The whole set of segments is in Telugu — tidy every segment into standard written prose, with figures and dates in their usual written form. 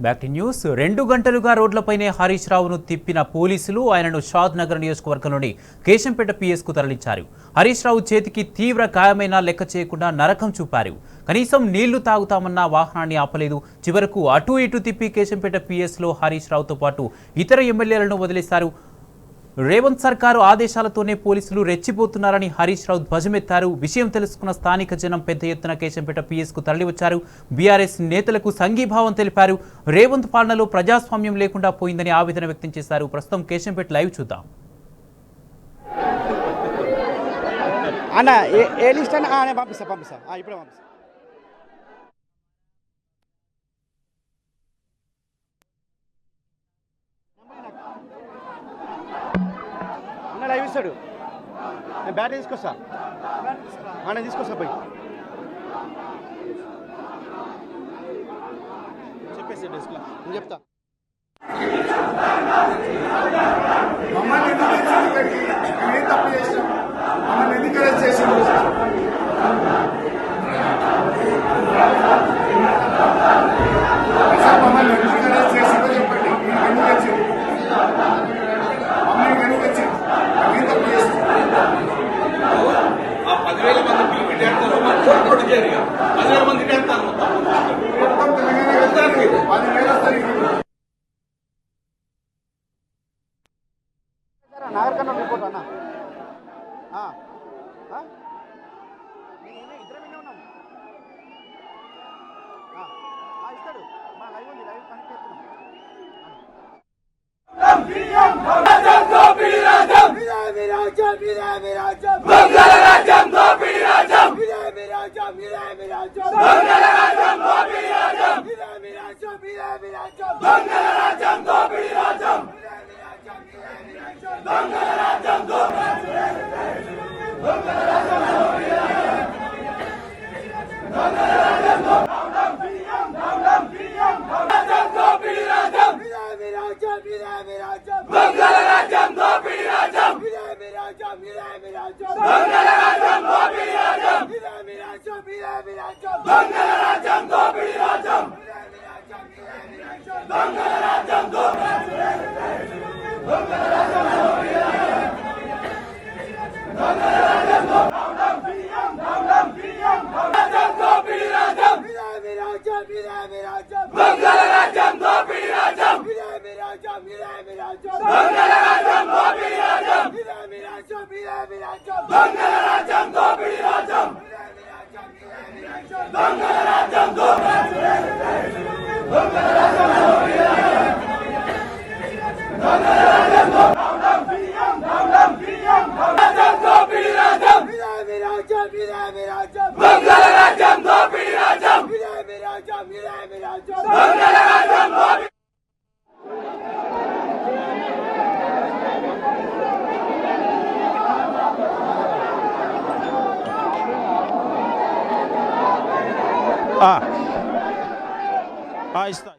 Back to news. 2 గంటలుగా రోడ్లపైనే హరీష్ రావును తిప్పిన పోలీసులు ఆయనను షాద్ నగర్ నియోజకవర్గంలోని కేశంపేట పిఎస్కు తరలించారు. హరీష్ రావు చేతికి తీవ్ర గాయమైనా లెక్క చేయకుండా నరకం చూపారు. కనీసం నీళ్లు తాగుతామన్న వాహనాన్ని ఆపలేదు. చివరకు అటు ఇటు తిప్పి కేశంపేట పిఎస్లో హరీష్ రావుతో పాటు ఇతర ఎమ్మెల్యేలను వదిలేశారు. రేవంత్ సర్కారు ఆదేశాలతోనే పోలీసులు రెచ్చిపోతున్నారని హరీష్ రావు ధ్వజమెత్తారు. విషయం తెలుసుకున్న స్థానిక జనం పెద్ద ఎత్తున కేశంపేట పిఎస్కు తరలివచ్చారు. బీఆర్ఎస్ నేతలకు సంఘీభావం తెలిపారు. రేవంత్ పాలనలో ప్రజాస్వామ్యం లేకుండా పోయిందని ఆవేదన వ్యక్తం చేశారు. ప్రస్తుతం కేశంపేట లైవ్ చూద్దాం. లైవ్ ఇస్తాడు. నేను బ్యాటరీ తీసుకొస్తా, నేను తీసుకొస్తా పోయి చెప్పేసి డెస్క్లో నేను చెప్తా. మమ్మల్ని తప్పు చేసాం, మమ్మల్ని ఎందుకు అరెస్ట్ చేసిండు? మమ్మల్ని ఎందుకు అరెస్ట్ చేసిందో చెప్పండి. ఎందుకు వచ్చింది? మమ్మల్ని ఎందుకు వచ్చింది? మేము తప్పు చేస్తాం. 10,000 మంది పిల్లలు 10,000 మంది మొత్తం తెలంగాణ వెళ్తారు, 10,000 వస్తారు. నాగరికన్నా రిపోర్ట్ అన్న ఇస్తాడు. మా లైవ్ ఉంది, లైవ్ కనెక్ట్ చేస్తున్నాం. ఇస్తా.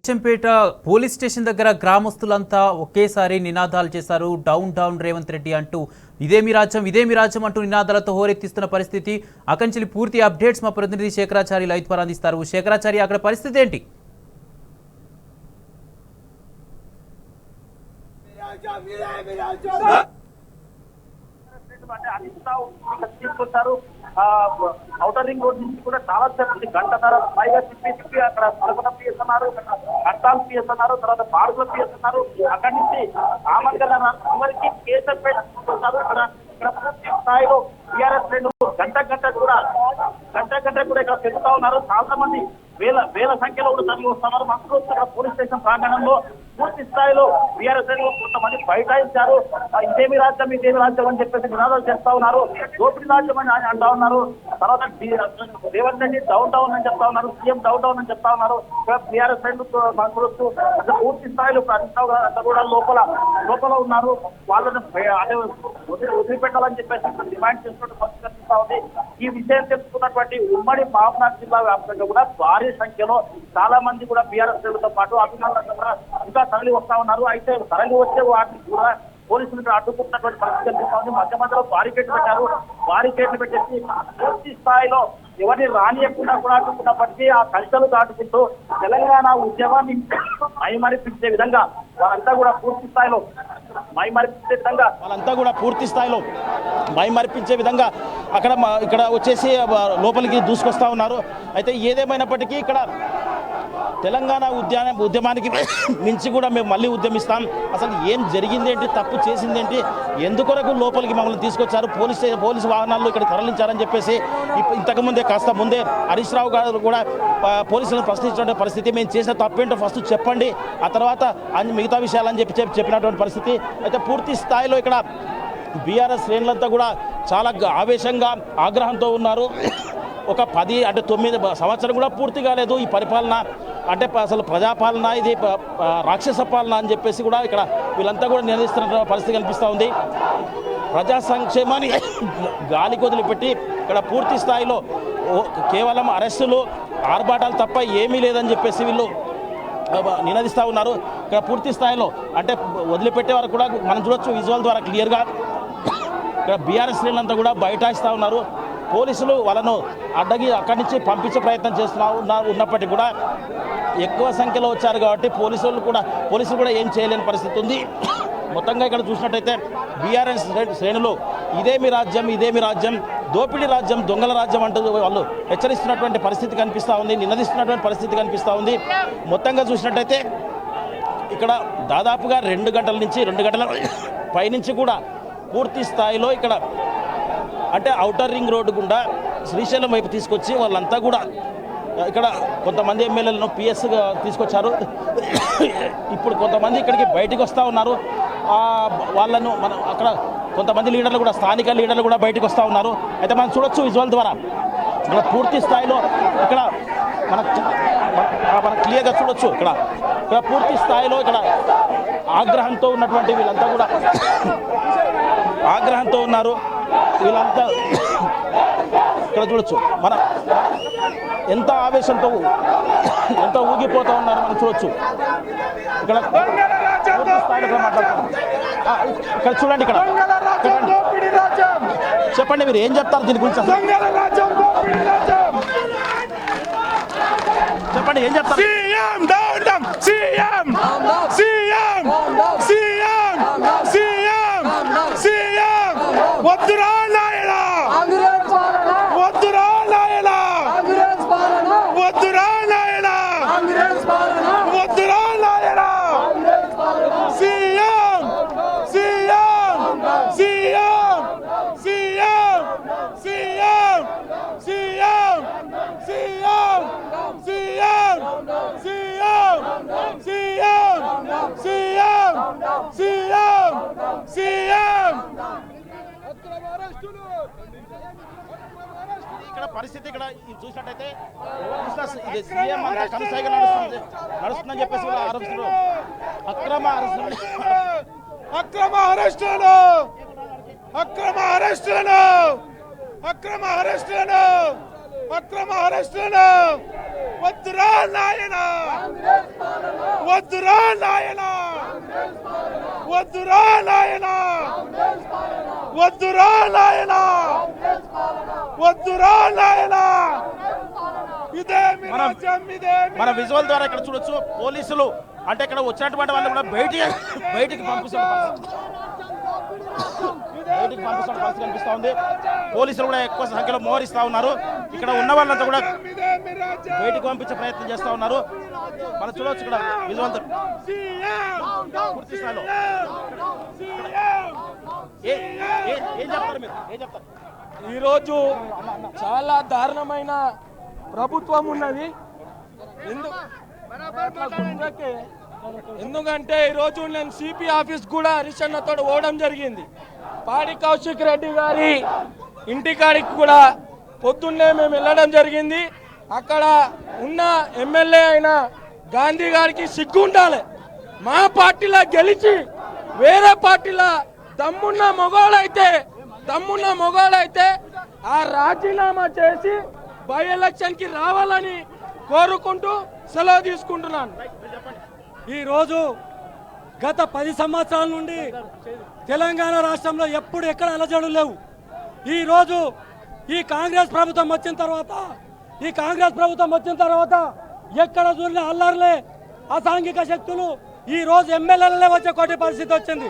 కేశంపేట పోలీస్ స్టేషన్ దగ్గర గ్రామస్తులంతా ఒకేసారి నినాదాలు చేశారు. డౌన్ డౌన్ రేవంత్ రెడ్డి అంటూ ఇదేమి రాజ్యం అంటూ నినాదాలతో హోరెత్తిస్తున్న పరిస్థితి. అకంచెలి పూర్తి అప్డేట్స్ మా ప్రతినిధి శేఖరాచారి లైవ్ ద్వారా అందిస్తారు. శేఖరాచారి, అక్కడ పరిస్థితి ఏంటి? తీసుకొచ్చారు. ఔటర్ రింగ్ రోడ్ నుంచి కూడా చాలా సేపు గంటన్నర పైగా తిప్పి అక్కడ పడగొండ పిఎస్ అన్నారు, కట్టాల్ పిఎస్ అన్నారు, తర్వాత బాడుగుల పిఎస్ అన్నారు. అక్కడి నుంచి ఆమంగల్ చివరికి కేశంపేట తీసుకొచ్చారు. ఇక్కడ పూర్తి స్థాయిలో టీఆర్ఎస్ శ్రేణులు గంట కూడా ఇక్కడ పెరుగుతా ఉన్నారు. చాలా మంది వేల సంఖ్యలో కూడా తరలి వస్తున్నారు. మంత్రులు ఇక్కడ పోలీస్ స్టేషన్ ప్రాంగణంలో పూర్తి స్థాయిలో టీఆర్ఎస్ శ్రేణులు కొంతమంది బైఠాయించారు. ఇదేమి రాజ్యం అని చెప్పేసి నినాదాలు చేస్తా ఉన్నారు. దోపిడీ రాజ్యం అని అంటా ఉన్నారు. తర్వాత రేవంత్ రెడ్డి డౌన్ డౌన్ అని చెప్తా ఉన్నారు, సీఎం డౌన్ డౌన్ అని చెప్తా ఉన్నారు. టీఆర్ఎస్ శ్రేణులు మంత్రులు పూర్తి స్థాయిలో కూడా లోపల ఉన్నారు. వాళ్ళని అదే వదిలిపెట్టాలని చెప్పేసి డిమాండ్ చేస్తున్నట్టు పరిస్థితి కనిపిస్తా ఉంది. ఈ విషయం తెలుసుకున్నటువంటి ఉమ్మడి మహబూబ్నగర్ జిల్లా వ్యాప్తంగా కూడా భారీ సంఖ్యలో చాలా మంది కూడా బీఆర్ఎస్ శ్రేణులతో పాటు అభిమానులంతా కూడా ఇంకా తరలి వస్తా ఉన్నారు. అయితే తరలి వచ్చే వాటిని కూడా పోలీసులు అడ్డుకుంటున్నటువంటి పరిస్థితి కనిపిస్తా ఉంది. మధ్యలో బారికేట్లు పెట్టారు. బారికేట్లు పెట్టేసి పూర్తి స్థాయిలో ఎవరిని రానియకుండా కూడా అడ్డుకున్నప్పటికీ ఆ కల్చర్లు దాటుకుంటూ తెలంగాణ ఉద్యమాన్ని మైమరిపించే విధంగా వాళ్ళంతా కూడా పూర్తి స్థాయిలో మైమరిపించే విధంగా ఇక్కడ వచ్చేసి లోపలికి దూసుకొస్తా ఉన్నారు. అయితే ఏదేమైనప్పటికీ ఇక్కడ తెలంగాణ ఉద్యమానికి మించి కూడా మేము మళ్ళీ ఉద్యమిస్తాం. అసలు ఏం జరిగిందేంటి, తప్పు చేసిందేంటి, ఎందుకొరకు లోపలికి మమ్మల్ని తీసుకొచ్చారు, పోలీసు వాహనాల్లో ఇక్కడ తరలించారని చెప్పేసి కాస్త ముందే హరీష్ రావు గారు కూడా పోలీసులను ప్రశ్నించిన పరిస్థితి. మేము చేసిన తప్పేంటో ఫస్ట్ చెప్పండి, ఆ తర్వాత మిగతా విషయాలని చెప్పినటువంటి పరిస్థితి. అయితే పూర్తి స్థాయిలో ఇక్కడ బీఆర్ఎస్ శ్రేణులంతా కూడా చాలా ఆవేశంగా ఆగ్రహంతో ఉన్నారు. ఒక 9 సంవత్సరం కూడా పూర్తి కాలేదు ఈ పరిపాలన. అంటే అసలు ప్రజాపాలన, ఇది రాక్షస పాలన అని చెప్పేసి కూడా ఇక్కడ వీళ్ళంతా కూడా నిలదీస్తున్న పరిస్థితి కనిపిస్తూ ఉంది. ప్రజా సంక్షేమాన్ని గాలి కొదిలిపెట్టి ఇక్కడ పూర్తి స్థాయిలో కేవలం అరెస్టులు, ఆర్భాటాలు తప్ప ఏమీ లేదని చెప్పేసి వీళ్ళు నినదిస్తూ ఉన్నారు. ఇక్కడ పూర్తి స్థాయిలో అంటే వదిలిపెట్టే వరకు కూడా మనం చూడొచ్చు విజువల్ ద్వారా క్లియర్గా. ఇక్కడ బీఆర్ఎస్ శ్రేణులంతా కూడా బైఠాయిస్తూ ఉన్నారు. పోలీసులు వాళ్ళను అడ్డగి అక్కడి నుంచి పంపించే ప్రయత్నం ఉన్నప్పటికీ కూడా ఎక్కువ సంఖ్యలో వచ్చారు కాబట్టి పోలీసులు కూడా ఏం చేయలేని పరిస్థితి ఉంది. మొత్తంగా ఇక్కడ చూసినట్టయితే బీఆర్ఎస్ శ్రేణులు ఇదేమి రాజ్యం, దోపిడీ రాజ్యం, దొంగల రాజ్యం అంటూ వాళ్ళు హెచ్చరిస్తున్నటువంటి పరిస్థితి కనిపిస్తూ ఉంది, నినదిస్తున్నటువంటి పరిస్థితి కనిపిస్తూ ఉంది. మొత్తంగా చూసినట్టయితే ఇక్కడ దాదాపుగా 2 గంటల నుంచి 2 గంటల పైనుంచి కూడా పూర్తి స్థాయిలో ఇక్కడ అంటే ఔటర్ రింగ్ రోడ్డు గుండా శ్రీశైలం వైపు తీసుకొచ్చి వాళ్ళంతా కూడా ఇక్కడ కొంతమంది ఎమ్మెల్యేలను పిఎస్గా తీసుకొచ్చారు. ఇప్పుడు కొంతమంది ఇక్కడికి బయటికి వస్తూ ఉన్నారు. వాళ్ళను మనం అక్కడ కొంతమంది లీడర్లు కూడా, స్థానిక లీడర్లు కూడా బయటకు వస్తూ ఉన్నారు. అయితే మనం చూడొచ్చు విజువల్ ద్వారా ఇక్కడ పూర్తి స్థాయిలో ఇక్కడ మనం క్లియర్గా చూడొచ్చు. ఇక్కడ పూర్తి స్థాయిలో ఇక్కడ ఆగ్రహంతో ఉన్నటువంటి వీళ్ళంతా కూడా ఆగ్రహంతో ఉన్నారు. వీళ్ళంతా ఇక్కడ చూడొచ్చు, మనం ఎంత ఆవేశంతో ఎంత ఊగిపోతూ ఉన్నారో మనం చూడొచ్చు. ఇక్కడ ఇక్కడ చూడండి, ఇక్కడ చెప్పండి మీరు ఏం చెప్తారు దీని గురించి, చెప్పండి ఏం చెప్తారు? వద్దురా నాయనా, వద్దురా నాయనా, వద్దురా నాయనా, వద్దురా నాయనా. CM CM CM CM CM CM CM CM CM CM CM CM CM. ఇక్కడ పరిస్థితి ఇక్కడ చూసినట్టయితే ఇది సీఎం అంతా కనుసైగా నడుస్తుందని చెప్పేసి ఆరోపిస్తున్నారు. అక్రమ అరెస్టులను అక్రమ అరెస్టులను వద్దురా నాయన, వద్దురా నాయన, వద్దురా నాయన, వద్దురా నాయన, వద్దురా నాయన. ఇదే మీ రాజ్యం, ఇదే మీ మన విజువల్ ద్వారా ఇక్కడ చూడొచ్చు పోలీసులు అంటే ఇక్కడ వచ్చినటువంటి వాళ్ళు కూడా బయటికి పంపిస్తున్న పరిస్థితి కనిపిస్తా ఉంది. పోలీసులు కూడా ఎక్కువ సంఖ్యలో మోహరిస్తా ఉన్నారు. ఇక్కడ ఉన్న వాళ్ళంతా కూడా బయటికి పంపించే ప్రయత్నం చేస్తా ఉన్నారు. మనం చూడవచ్చు ఇక్కడ విజువల్ పూర్తి స్థాయిలో. ఏం చెప్తారు మీరు, ఏం చెప్తారు? ఈరోజు చాలా దారుణమైన ప్రభుత్వం ఉన్నది. ఎందుకంటే ఈరోజు నేను సిపి ఆఫీస్ కూడా హరిశన్నతో పోవడం జరిగింది. పాడి కౌశిక్ రెడ్డి గారి ఇంటికాడికి కూడా పొద్దున్నే మేము వెళ్ళడం జరిగింది. అక్కడ ఉన్న ఎమ్మెల్యే అయిన గాంధీ గారికి సిగ్గు ఉండాలి. మా పార్టీలో గెలిచి వేరే పార్టీలో దమ్మున్న మొగోళ్ళైతే ఆ రాజీనామా చేసి బై ఎలక్షన్ కి రావాలని కోరుకుంటూ సెలవు తీసుకుంటున్నాను. ఈరోజు గత 10 సంవత్సరాల నుండి తెలంగాణ రాష్ట్రంలో ఎప్పుడు ఎక్కడ అలజడులు లేవు. ఈరోజు ఈ కాంగ్రెస్ ప్రభుత్వం వచ్చిన తర్వాత ఎక్కడ చూసిన అల్లర్లే, అసాంఘిక శక్తులు ఈ రోజు ఎమ్మెల్యేలనే వచ్చే కొట్టే పరిస్థితి వచ్చింది.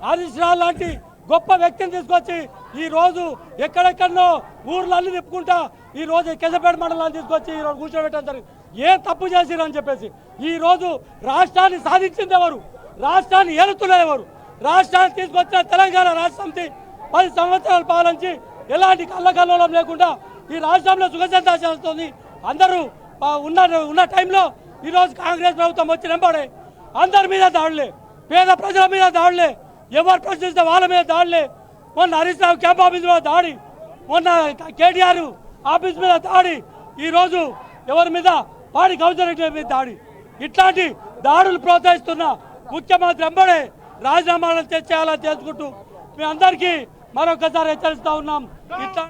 హరీష్ రావు లాంటి గొప్ప వ్యక్తిని తీసుకొచ్చి ఈ రోజు ఎక్కడెక్కడనో ఊర్లన్నీ తిప్పుకుంటా ఈ రోజు కెజపేట మండలాన్ని తీసుకొచ్చి ఈ రోజు కూర్చోబెట్టడం జరిగింది. ఏ తప్పు చేసిరని చెప్పేసి ఈ రోజు రాష్ట్రాన్ని సాధించింది ఎవరు, రాష్ట్రాన్ని ఏలుతున్నది ఎవరు? రాష్ట్రాన్ని తీసుకొచ్చిన తెలంగాణ రాష్ట్ర సమితి 10 సంవత్సరాలు పాలించి ఎలాంటి కళ్ళకల్లోలం లేకుండా ఈ రాష్ట్రంలో సుఖశాంతి చేస్తుంది. అందరూ ఉన్న టైంలో ఈరోజు కాంగ్రెస్ ప్రభుత్వం వచ్చిన వెంబడే అందరి మీద దాడులే, పేద ప్రజల మీద దాడులే, ఎవరు ప్రశ్నిస్తే వాళ్ళ మీద దాడులే. మొన్న హరీష్ రావు క్యాంప్ ఆఫీస్ మీద దాడి, మొన్న కేటీఆర్ ఆఫీస్ మీద దాడి, ఈరోజు ఎవరి మీద పాడి కౌశిక్ రెడ్డి మీద దాడి. ఇట్లాంటి దాడులు ప్రోత్సహిస్తున్న ముఖ్యమంత్రి వెంబడే రాజీనామాలను చేయాలని చేసుకుంటూ మీ అందరికీ మరొకసారి హెచ్చరిస్తా ఉన్నాం. ఇట్లా